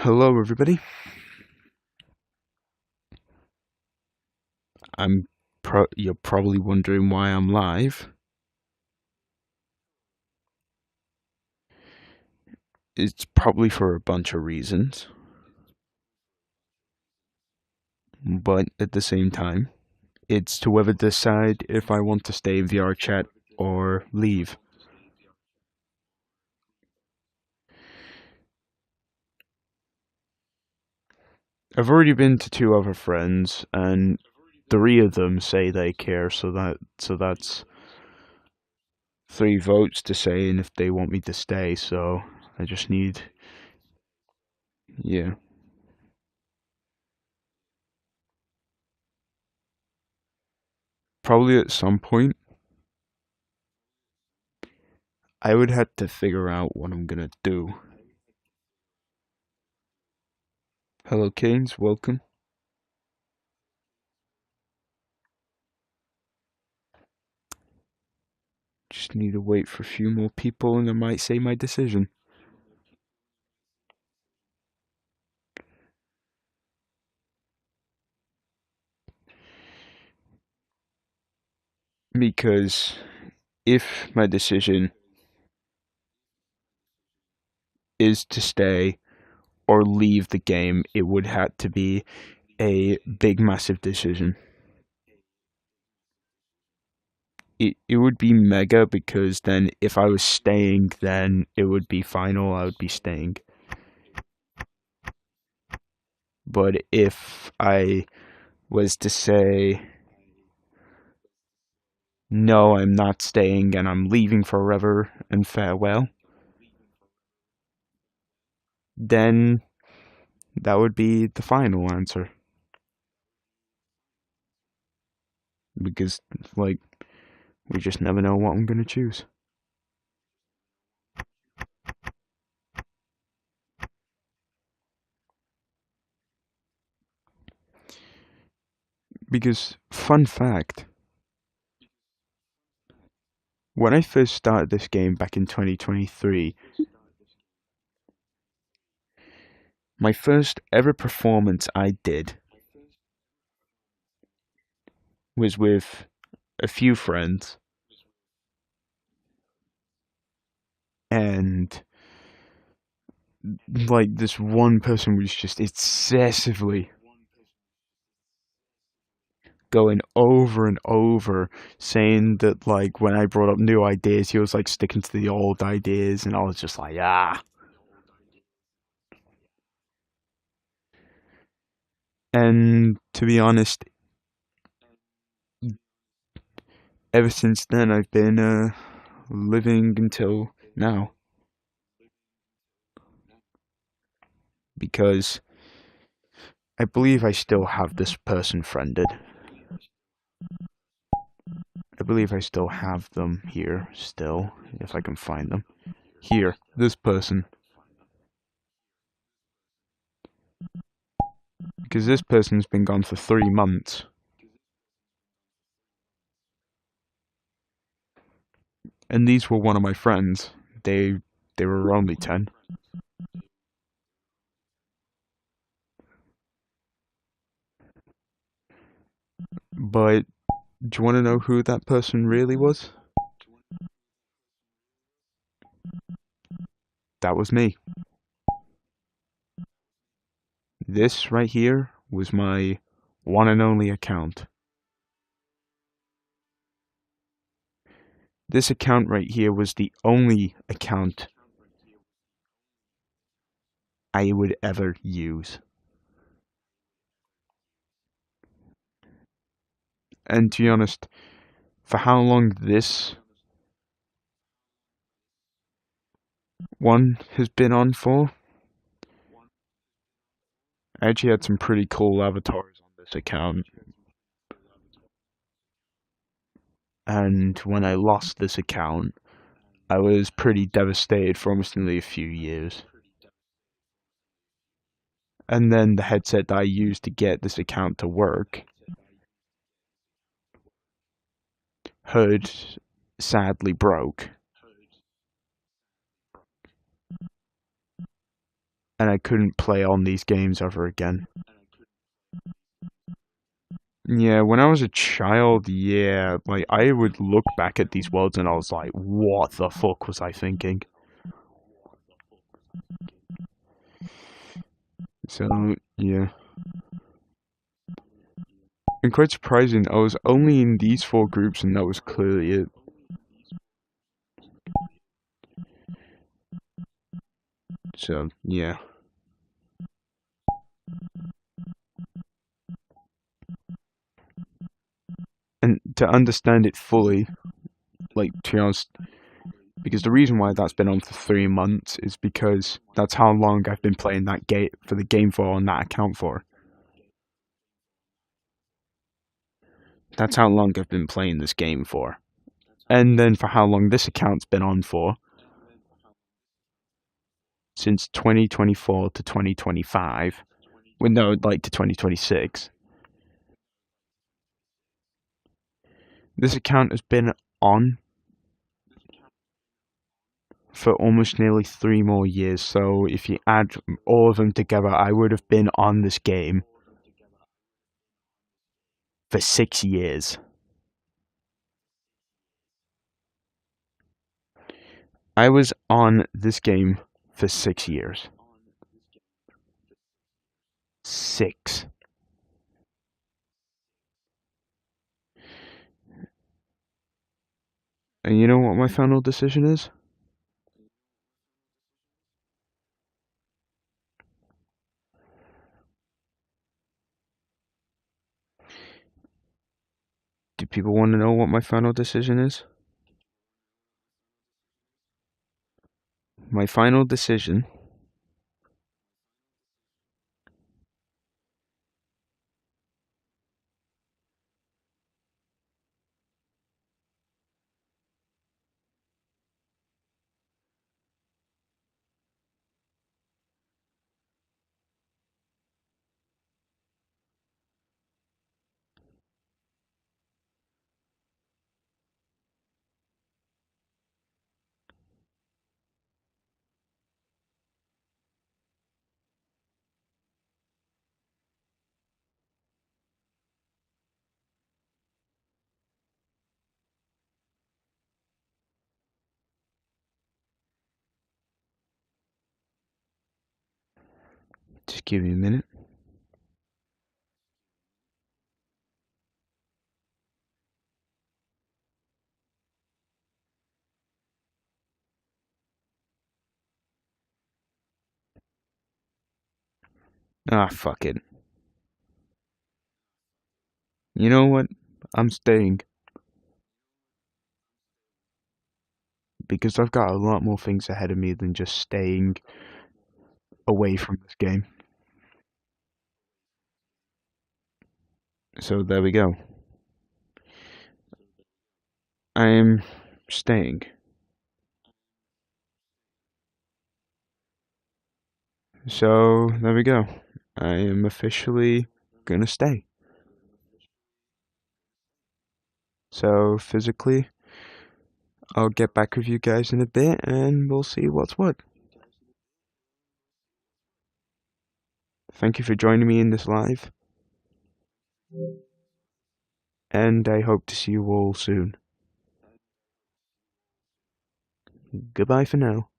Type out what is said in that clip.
Hello, everybody. You're probably wondering why I'm live. It's probably for a bunch of reasons, but at the same time, it's to whether decide if I want to stay VR chat or leave. I've already been to two other friends, and three of them say they care, so that's 3 votes to saying if they want me to stay. So I just need, yeah. Probably at some point, I would have to figure out what I'm gonna do. Hello, Keynes. Welcome. Just need to wait for a few more people and I might say my decision. Because if my decision is to stay or leave the game, it would have to be a big, massive decision. It would be mega because then if I was staying, then it would be final, I would be staying. But if I was to say, no, I'm not staying and I'm leaving forever and farewell, then that would be the final answer. Because, like, we just never know what I'm gonna choose. Because, fun fact, when I first started this game back in 2023, my first ever performance I did was with a few friends, and like this one person was just excessively going over and over saying that, like, when I brought up new ideas, he was like sticking to the old ideas, and I was just like, ah. And to be honest, ever since then, I've been living until now. Because I believe I still have this person friended. I believe I still have them here, still, if I can find them. Here, this person. Because this person's been gone for 3 months. And these were one of my friends. They were only 10. But do you want to know who that person really was? That was me. This right here was my one and only account. This account right here was the only account I would ever use. And to be honest, for how long this one has been on for, I actually had some pretty cool avatars on this account. And when I lost this account, I was pretty devastated for almost nearly a few years. And then the headset that I used to get this account to work had sadly broke. and I couldn't play on these games ever again. Yeah, when I was a child, yeah, like I would look back at these worlds and I was like, what the fuck was I thinking? So, yeah. And quite surprising, I was only in these 4 groups and that was clearly it. So, yeah. And to understand it fully, like, to be honest, because the reason why that's been on for 3 months is because that's how long I've been playing that game for the game for on that account for. That's how long I've been playing this game for. And then for how long this account's been on for. Since 2024 to 2025. Well, no, like to 2026. This account has been on for almost nearly 3 more years. So if you add all of them together, I would have been on this game for 6 years. I was on this game for 6 years. 6. And you know what my final decision is? Do people want to know what my final decision is? My final decision Just give me a minute. Ah, fuck it. You know what? I'm staying. Because I've got a lot more things ahead of me than just staying away from this game. So there we go. I'm staying. So there we go. I am officially gonna stay. So physically, I'll get back with you guys in a bit and we'll see what's what. Thank you for joining me in this live. And I hope to see you all soon. Goodbye for now.